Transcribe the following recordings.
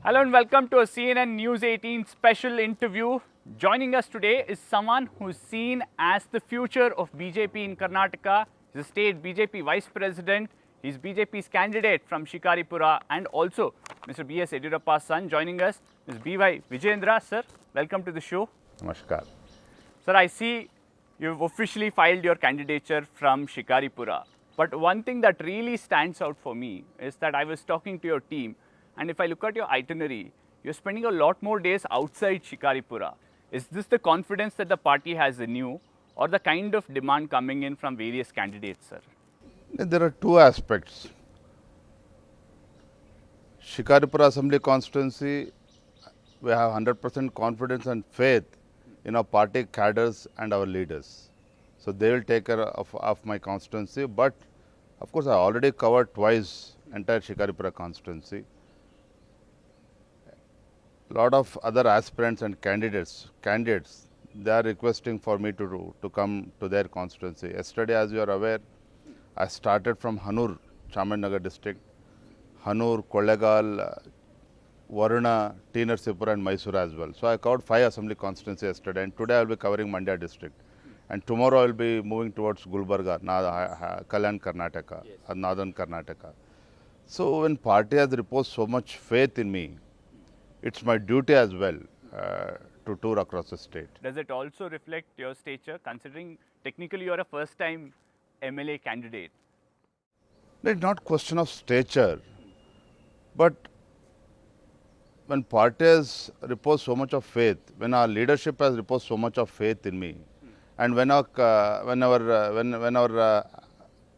Hello and welcome to a CNN News 18 special interview. Joining us today is someone who's seen as the future of BJP in Karnataka. He's a state BJP vice president. He's BJP's candidate from Shikaripura and also Mr. BS Yediyurappa's son joining us is BY Vijayendra. Sir, welcome to the show. Namaskar. Sir, I see you've officially filed your candidature from Shikaripura. But one thing that really stands out for me is that I was talking to your team, and if I look at your itinerary, you're spending a lot more days outside Shikaripura. Is this the confidence that the party has in you, or the kind of demand coming in from various candidates, sir? There are two aspects. Shikaripura Assembly constituency, we have 100% confidence and faith in our party cadres and our leaders. So they will take care of my constituency. But of course, I already covered twice entire Shikaripura constituency. A lot of other aspirants and candidates, they are requesting for me to come to their constituency. Yesterday, as you are aware, I started from Hanur, Chamarnagar district, Hanur, Kollegal, Varuna, T. Narsipura and Mysore as well. So I covered 5 assembly constituencies yesterday, and today I will be covering Mandya district. And tomorrow I will be moving towards Gulbarga, Kalyan, Karnataka, northern Karnataka. So when party has reposed so much faith in me, it's my duty as well to tour across the state. Does it also reflect your stature, considering technically you're a first-time MLA candidate? It's not question of stature, but when party has reposed so much of faith, when our leadership has reposed so much of faith in me, and when our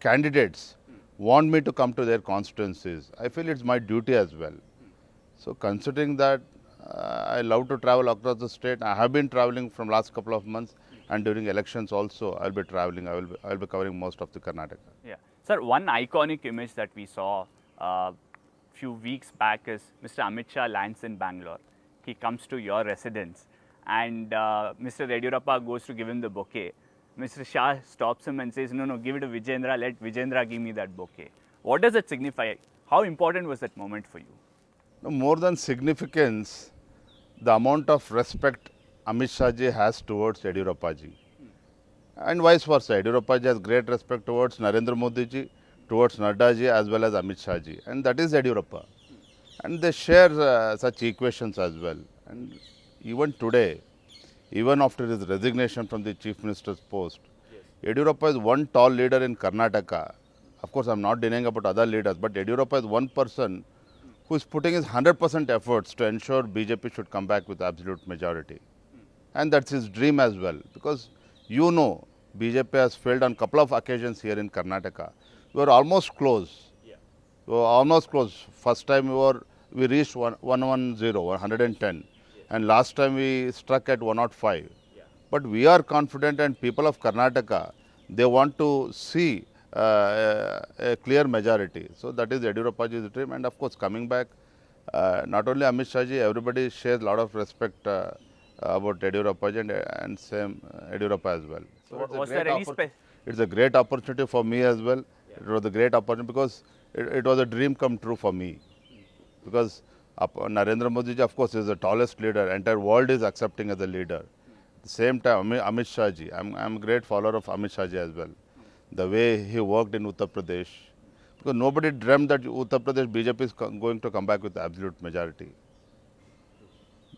candidates want me to come to their constituencies, I feel it's my duty as well. So considering that, I love to travel across the state. I have been traveling from last couple of months, and during elections also, I'll be traveling. I'll be covering most of the Karnataka. Yeah, sir. One iconic image that we saw few weeks back is Mr. Amit Shah lands in Bangalore. He comes to your residence, and Mr. Yediyurappa goes to give him the bouquet. Mr. Shah stops him and says, "No, give it to Vijayendra. Let Vijayendra give me that bouquet." What does it signify? How important was that moment for you? No, more than significance, the amount of respect Amit Shah ji has towards Yediyurappa ji. And vice versa. Yediyurappa ji has great respect towards Narendra Modi ji, towards Nadda ji as well as Amit Shah ji. And that is Yediyurappa. And they share such equations as well. And even today, even after his resignation from the Chief Minister's post, Yediyurappa is one tall leader in Karnataka. Of course, I am not denying about other leaders, but Yediyurappa is one person who is putting his 100% efforts to ensure BJP should come back with absolute majority. And that's his dream as well, because you know BJP has failed on a couple of occasions here in Karnataka. We were almost close. We were almost close. First time we reached 110, and last time we struck at 105. But we are confident, and people of Karnataka, they want to see a clear majority. So that is Yediyurappa ji's dream. And of course, coming back, not only Amit Shah ji, everybody shares a lot of respect about Yediyurappa ji and same Yediyurappa as well. So Was there any it's a great opportunity for me as well. It was a great opportunity because it was a dream come true for me. Because Narendra Modi ji, of course, is the tallest leader. Entire world is accepting as a leader. At the same time, Amit Shah ji, I'm a great follower of Amit Shah ji as well. The way he worked in Uttar Pradesh, because nobody dreamt that Uttar Pradesh BJP is going to come back with absolute majority.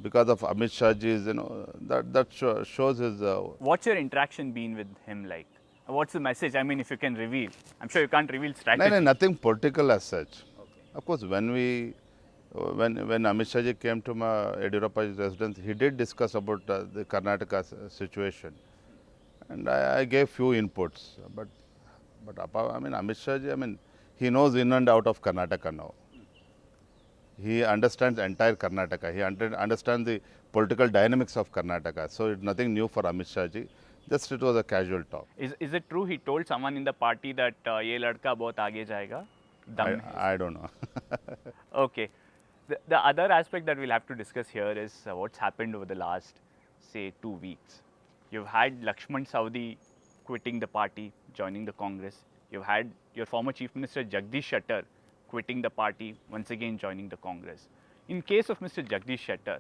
Because of Amit Shah ji's, that shows his. What's your interaction been with him like? What's the message? I mean, if you can reveal. I'm sure you can't reveal strategy. No, nothing political as such. Okay. Of course, when Amit Shah ji came to my Yediyurappa's residence, he did discuss about the Karnataka situation, and I gave few inputs. But I mean, Amit Shah ji, he knows in and out of Karnataka now. He understands entire Karnataka. He understands the political dynamics of Karnataka. So it's nothing new for Amit Shah ji. Just it was a casual talk. Is it true he told someone in the party that ye ladka bahut aage jayega? I don't know. Okay. The other aspect that we'll have to discuss here is what's happened over the last, say, 2 weeks. You've had Lakshman Saudi quitting the party, joining the Congress. You've had your former Chief Minister Jagdish Shettar quitting the party, once again joining the Congress. In case of Mr. Jagdish Shettar,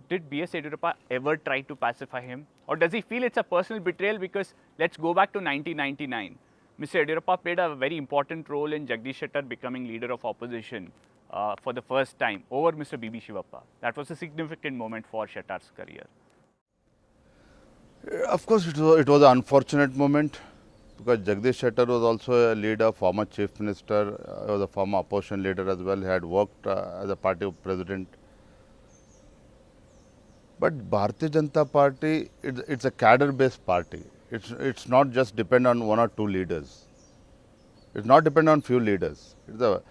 did BS Yediyurappa ever try to pacify him? Or does he feel it's a personal betrayal? Because let's go back to 1999. Mr. Yediyurappa played a very important role in Jagdish Shettar becoming leader of opposition for the first time over Mr. B.B. Shivappa. That was a significant moment for Shettar's career. Of course, it was an unfortunate moment because Jagdish Shettar was also a leader, former chief minister, was a former opposition leader as well. He had worked as a party president. But Bharatiya Janata Party, it's a cadre-based party. It's not just depend on one or two leaders. It's not depend on few leaders. It's a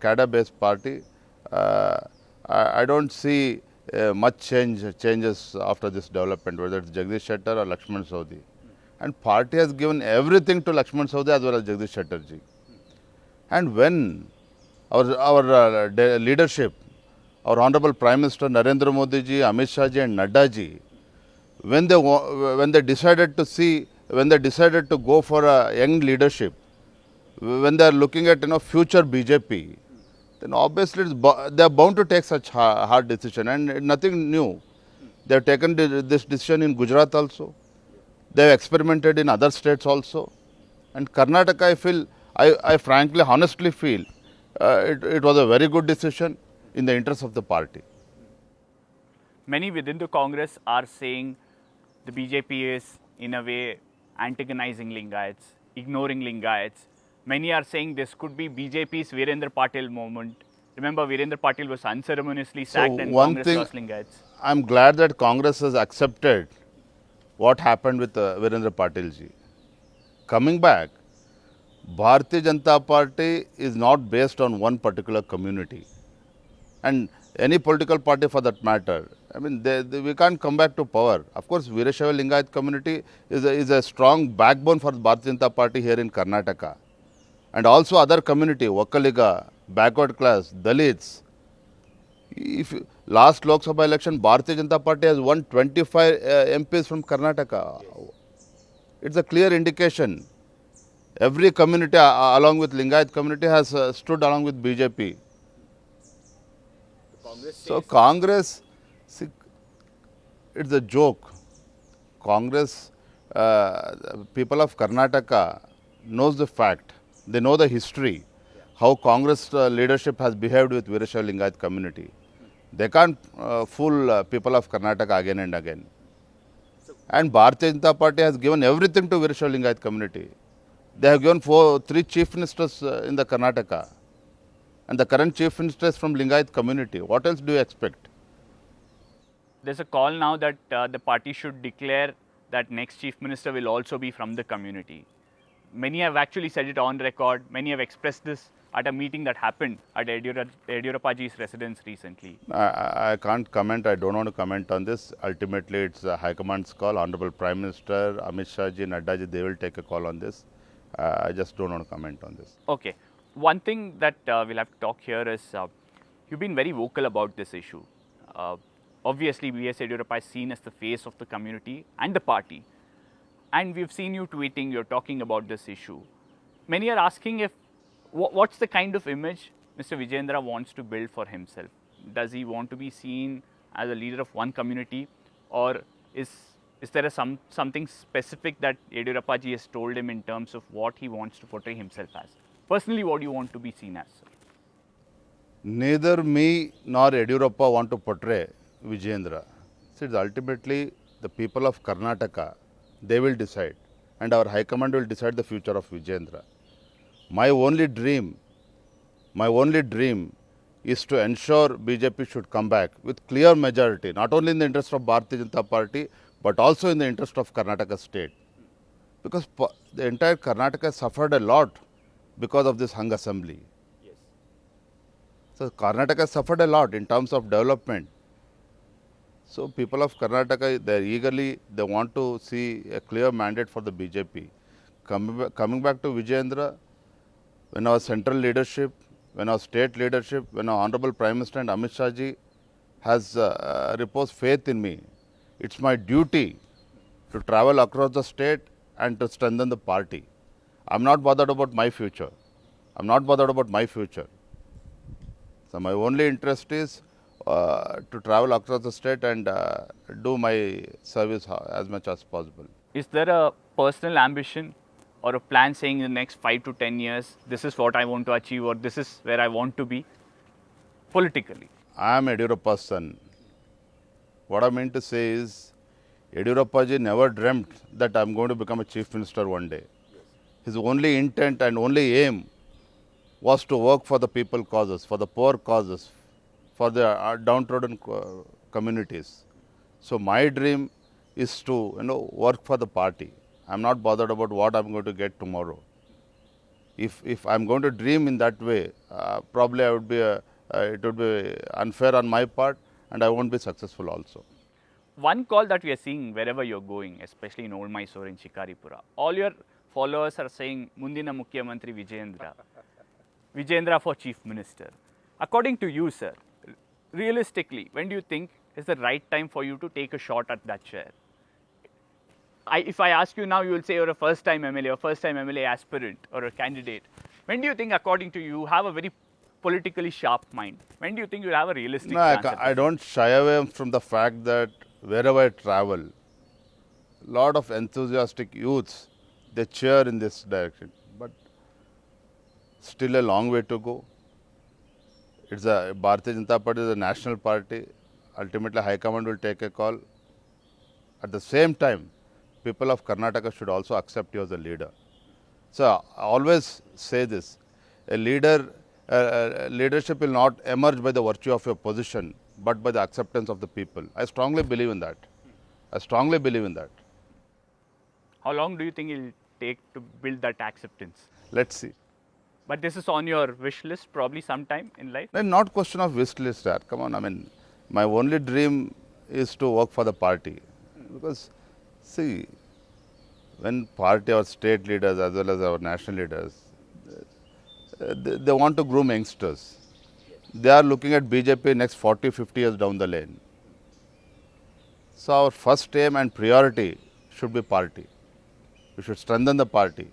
cadre-based party. I don't see much changes after this development, whether it's Jagdish Shettar or Lakshman Sodhi. And party has given everything to Lakshman Sodhi as well as Jagdish Shettar ji. And when our leadership, our Honorable Prime Minister Narendra Modi ji, Amit Shah ji and Nadda ji, when they decided to go for a young leadership, when they are looking at future BJP, then obviously they are bound to take such hard decision, and nothing new. They have taken this decision in Gujarat also. They have experimented in other states also, and Karnataka. I frankly, honestly feel it was a very good decision in the interest of the party. Many within the Congress are saying the BJP is in a way antagonizing Lingayats, ignoring Lingayats. Many are saying this could be BJP's Vijayendra Patil moment. Remember, Vijayendra Patil was unceremoniously sacked and Congress lost Lingayats. I'm glad that Congress has accepted what happened with Vijayendra Patil ji. Coming back, Bharatiya Janata Party is not based on one particular community. And any political party for that matter, I mean, we can't come back to power. Of course, Veerashaiva Lingayat community is a strong backbone for Bharatiya Janata Party here in Karnataka. And also other community, Vakkaliga, backward class, Dalits. Last Lok Sabha election, Bharatiya Janata Party has won 25 MPs from Karnataka. It's a clear indication. Every community along with Lingayat community has stood along with BJP. So Congress, see, it's a joke. Congress, people of Karnataka knows the fact. They know the history, how Congress leadership has behaved with Veerashaiva Lingayat community. They can't fool people of Karnataka again and again. And Bharatiya Janata Party has given everything to Veerashaiva Lingayat community. They have given 3 chief ministers in the Karnataka. And the current chief minister is from Lingayat community. What else do you expect? There's a call now that the party should declare that next chief minister will also be from the community. Many have actually said it on record. Many have expressed this at a meeting that happened at Yediyurappa ji's residence recently. I can't comment. I don't want to comment on this. Ultimately, it's High Command's call. Honorable Prime Minister, Amit Shah ji, Nadda ji, they will take a call on this. I just don't want to comment on this. Okay. One thing that we'll have to talk here is you've been very vocal about this issue. Obviously, BS Yediyurappa is seen as the face of the community and the party. And we've seen you tweeting, you're talking about this issue. Many are asking if what's the kind of image Mr. Vijayendra wants to build for himself? Does he want to be seen as a leader of one community, or is there something specific that Yediyurappa ji has told him in terms of what he wants to portray himself as? Personally, what do you want to be seen as? Neither me nor Yediyurappa want to portray Vijayendra. See, it's ultimately the people of Karnataka, they will decide, and our High Command will decide the future of Vijayendra. My only dream is to ensure BJP should come back with clear majority, not only in the interest of Bharatiya Janata Party, but also in the interest of Karnataka state. Because the entire Karnataka suffered a lot because of this hung assembly. Yes. So Karnataka suffered a lot in terms of development. So people of Karnataka, they want to see a clear mandate for the BJP. Coming back to Vijayendra, when our central leadership, when our state leadership, when our Honorable Prime Minister and Amit Shah ji has reposed faith in me, it's my duty to travel across the state and to strengthen the party. I'm not bothered about my future. So my only interest is to travel across the state and do my service as much as possible. Is there a personal ambition or a plan saying in the next 5 to 10 years, this is what I want to achieve or this is where I want to be politically? I am Yediyurappa's son. What I mean to say is, Yediyurappa ji never dreamt that I am going to become a chief minister one day. His only intent and only aim was to work for the people causes, for the poor causes, for the downtrodden communities. So my dream is to work for the party. I'm not bothered about what I'm going to get tomorrow. If I'm going to dream in that way, probably it would be unfair on my part, and I won't be successful also. One call that we are seeing wherever you're going, especially in Old Mysore, in Shikaripura, all your followers are saying Mundina Mukhyamantri Vijayendra. Vijayendra for Chief Minister. According to you, sir, realistically, when do you think is the right time for you to take a shot at that chair? If I ask you now, you will say you're a first-time MLA or first-time MLA aspirant or a candidate. When do you think, according to you, have a very politically sharp mind? When do you think you'll have a realistic No, chance? I don't shy away from the fact that wherever I travel, a lot of enthusiastic youths, they cheer in this direction. But still a long way to go. It's a Bharatiya Janata Party is a national party. Ultimately, High Command will take a call. At the same time, people of Karnataka should also accept you as a leader. So I always say this: leadership will not emerge by the virtue of your position, but by the acceptance of the people. I strongly believe in that. I strongly believe in that. How long do you think it'll take to build that acceptance? Let's see. But this is on your wish list probably sometime in life? And not question of wish list, sir. Come on, I mean, my only dream is to work for the party. Because, see, when party or state leaders as well as our national leaders, they want to groom youngsters. They are looking at BJP next 40, 50 years down the lane. So our first aim and priority should be party. We should strengthen the party.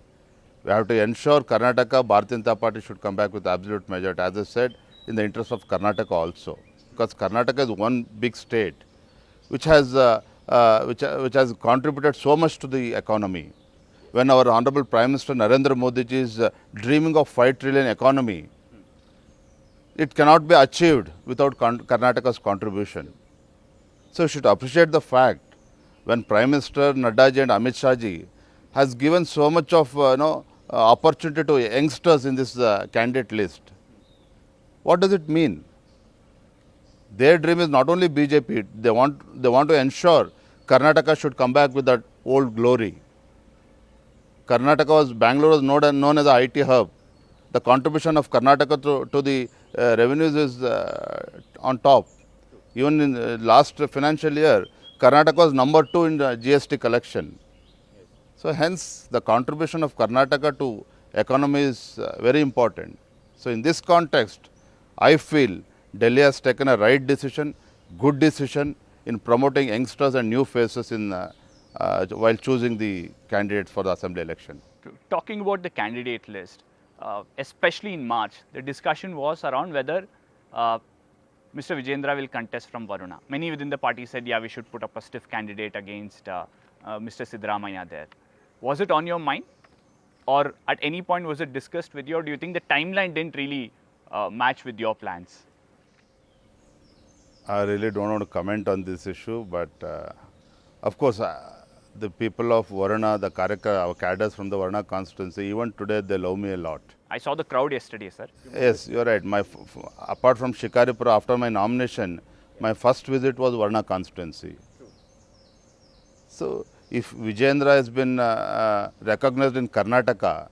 We have to ensure Karnataka, Bharatiya Janata Party should come back with absolute majority, as I said, in the interest of Karnataka also. Because Karnataka is one big state which has contributed so much to the economy. When our Honorable Prime Minister Narendra Modi ji is dreaming of 5 trillion economy, it cannot be achieved without Karnataka's contribution. So you should appreciate the fact when Prime Minister Nadda ji and Amit Shah ji has given so much of opportunity to youngsters in this candidate list. What does it mean? Their dream is not only BJP, they want to ensure Karnataka should come back with that old glory. Bangalore was known as an IT hub. The contribution of Karnataka to the revenues is on top. Even in the last financial year, Karnataka was number 2 in the GST collection. So hence, the contribution of Karnataka to economy is very important. So in this context, I feel Delhi has taken a right decision, good decision in promoting youngsters and new faces while choosing the candidates for the assembly election. Talking about the candidate list, especially in March, the discussion was around whether Mr. Vijayendra will contest from Varuna. Many within the party said, yeah, we should put up a stiff candidate against Mr. Siddaramaiah there. Was it on your mind? Or at any point was it discussed with you? Or do you think the timeline didn't really match with your plans? I really don't want to comment on this issue, but of course, the people of Varuna, our cadres from the Varuna constituency, even today they love me a lot. I saw the crowd yesterday, sir. Yes, you're right. Apart from Shikaripura, after my nomination, my first visit was Varuna constituency. So, if Vijayendra has been recognized in Karnataka,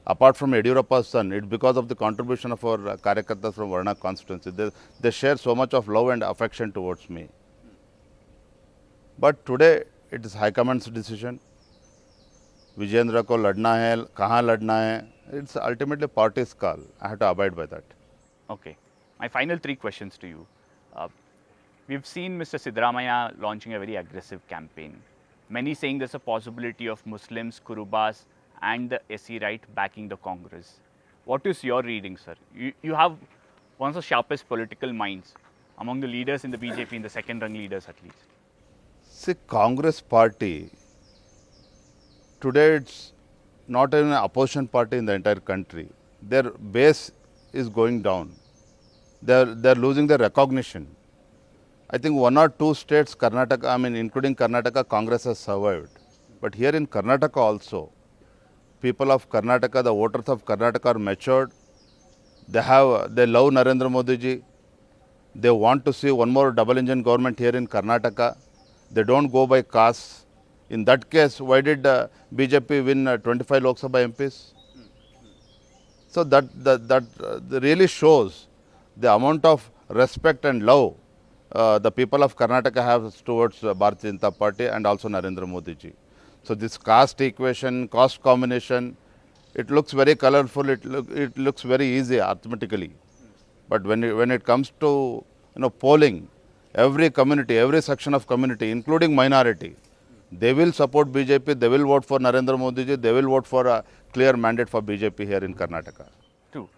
apart from Yediyurappa's son, it's because of the contribution of our Karyakartas from Varuna constituency. They share so much of love and affection towards me. But today, it is High Command's decision. Vijayendra ko ladna hai, kahan ladna hai. It's ultimately party's call. I have to abide by that. Okay. My final 3 questions to you. We've seen Mr. Siddaramaiah launching a very aggressive campaign. Many saying there's a possibility of Muslims, Kurubas and the SC right backing the Congress. What is your reading, sir? You have one of the sharpest political minds among the leaders in the BJP, in the second rung leaders at least. See, Congress party, today it's not even an opposition party in the entire country. Their base is going down. They're losing their recognition. I think one or two states, Karnataka, I mean, including Karnataka, Congress has survived. But here in Karnataka also, people of Karnataka, the voters of Karnataka are matured. They love Narendra Modi ji. They want to see one more double engine government here in Karnataka. They don't go by caste. In that case, why did BJP win 25 Lok Sabha MPs? So that really shows the amount of respect and love the people of Karnataka have towards Bharatiya Janata Party and also Narendra Modi ji. So this caste equation, caste combination, it looks very colorful. It looks very easy arithmetically. But when it comes to polling, every community, every section of community, including minority, they will support BJP. They will vote for Narendra Modi ji. They will vote for a clear mandate for BJP here in Karnataka. True.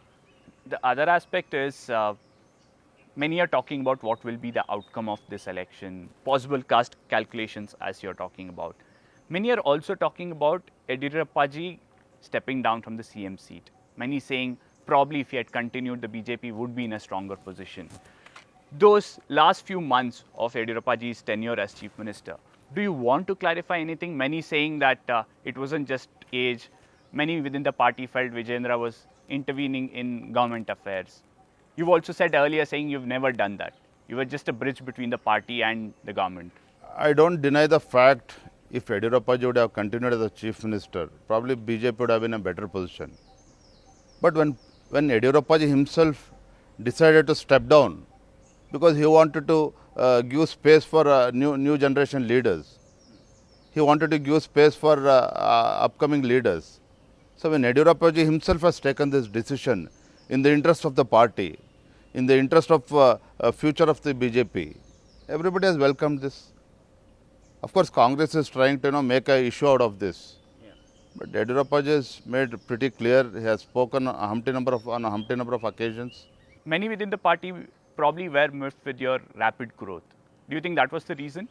The other aspect is many are talking about what will be the outcome of this election, possible caste calculations as you're talking about. Many are also talking about Yediyurappa ji stepping down from the CM seat. Many saying probably if he had continued, the BJP would be in a stronger position. Those last few months of Yediyurappa ji's tenure as Chief Minister, do you want to clarify anything? Many saying that it wasn't just age. Many within the party felt Vijayendra was intervening in government affairs. You've also said earlier saying you've never done that. You were just a bridge between the party and the government. I don't deny the fact if Yediyurappa ji would have continued as a Chief Minister, probably BJP would have been in a better position. But when Yediyurappa ji himself decided to step down, because he wanted to give space for new generation leaders. He wanted to give space for upcoming leaders. So when Yediyurappa ji himself has taken this decision in the interest of the party, in the interest of future of the BJP, everybody has welcomed this. Of course, Congress is trying to make an issue out of this. Yeah. But Yediyurappa ji has made pretty clear. He has spoken on a humpty number of occasions. Many within the party probably were miffed with your rapid growth. Do you think that was the reason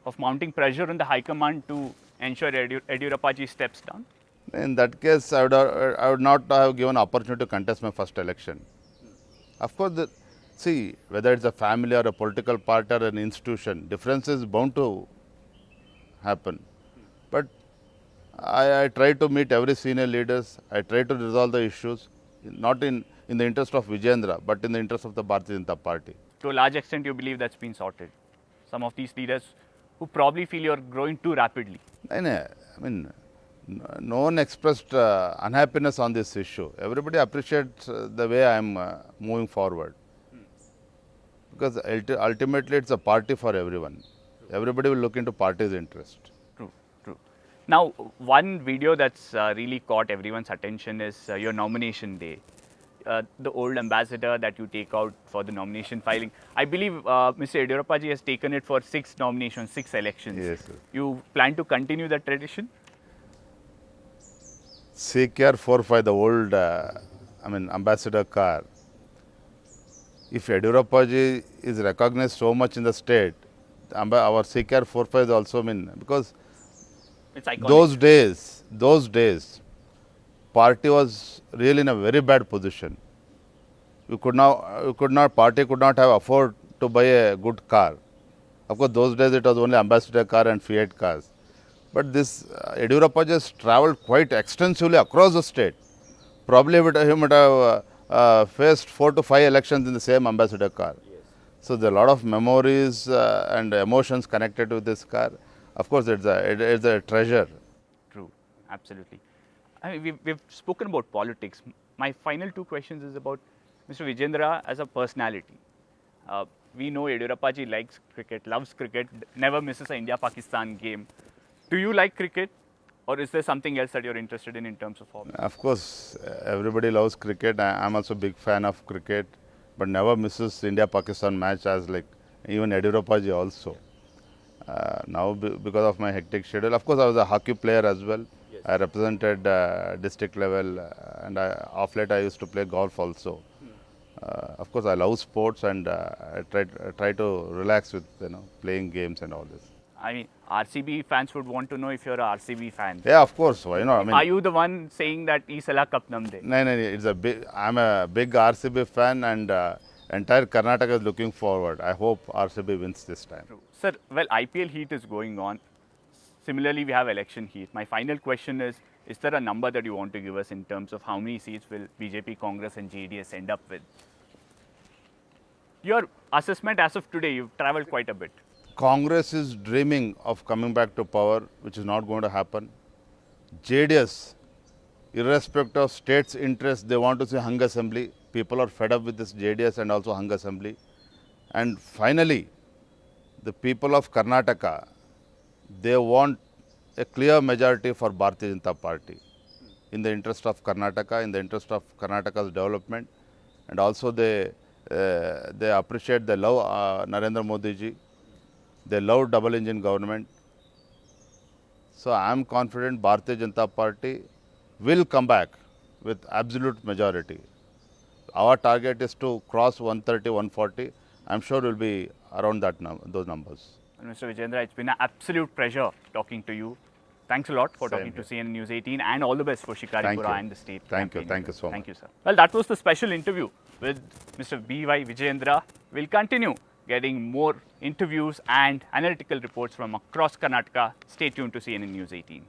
of mounting pressure on the High Command to ensure Yediyurappa ji steps down? In that case, I would not have given opportunity to contest my first election. Of course, see, whether it's a family or a political party or an institution, difference is bound to happen. But I try to meet every senior leaders. I try to resolve the issues, not in the interest of Vijayendra, but in the interest of the Bharatiya Janata Party. To a large extent, you believe that's been sorted. Some of these leaders who probably feel you're growing too rapidly. I mean, no one expressed unhappiness on this issue. Everybody appreciates the way I am moving forward. Because ultimately it's a party for everyone. Everybody will look into party's interest. True, true. Now, one video that's really caught everyone's attention is your nomination day. The old ambassador that you take out for the nomination filing. I believe Mr. Yediyurappa ji has taken it for 6 nominations, 6 elections. Yes, sir. You plan to continue that tradition? CKR 45, the old, ambassador car. If Yediyurappa ji is recognized so much in the state, our CKR 45 is also, because it's iconic. Those days, party was really in a very bad position. Party could not have afford to buy a good car. Of course, those days it was only ambassador car and Fiat cars. But this Yediyurappa just travelled quite extensively across the state. Probably he would have faced 4 to 5 elections in the same ambassador car. Yes. So there are a lot of memories and emotions connected with this car. Of course, it's a treasure. True, absolutely. We've spoken about politics. My final 2 questions is about Mr. Vijayendra as a personality. We know Yediyurappa ji likes cricket, loves cricket, never misses an India-Pakistan game. Do you like cricket, or is there something else that you're interested in terms of hobby? Of course, everybody loves cricket. I'm also a big fan of cricket, but never misses India-Pakistan match as like even Yediyurappa ji also. Now, because of my hectic schedule, of course, I was a hockey player as well. Yes. I represented district level, and off late I used to play golf also. Of course, I love sports and I try to relax with playing games and all this. I mean, RCB fans would want to know if you're a RCB fan. Yeah, of course. Why not? I mean, Are you the one saying that ee sala cup namde? no, it's a big. I'm a big RCB fan, and entire Karnataka is looking forward. I hope RCB wins this time. Sir, well, IPL heat is going on. Similarly, we have election heat. My final question is there a number that you want to give us in terms of how many seats will BJP, Congress and JDS end up with? Your assessment as of today, you've traveled quite a bit. Congress is dreaming of coming back to power, which is not going to happen. JDS, irrespective of state's interest, they want to see hung assembly. People are fed up with this JDS and also hung assembly. And finally, the people of Karnataka, they want a clear majority for Bharatiya Janata Party in the interest of Karnataka, in the interest of Karnataka's development, and also they appreciate, they love Narendra Modi ji, they love double engine government. So I am confident Bharatiya Janata Party will come back with absolute majority. Our target is to cross 130, 140. I am sure we will be around those numbers. Mr. Vijayendra, it's been an absolute pleasure talking to you. Thanks a lot for Same talking to here. CNN News 18 and all the best for Thank Shikaripura you. and the state. Thank you. campaign. Thank you so much. Thank you, sir. Well, that was the special interview with Mr. B.Y. Vijayendra. We'll continue getting more interviews and analytical reports from across Karnataka. Stay tuned to CNN News 18.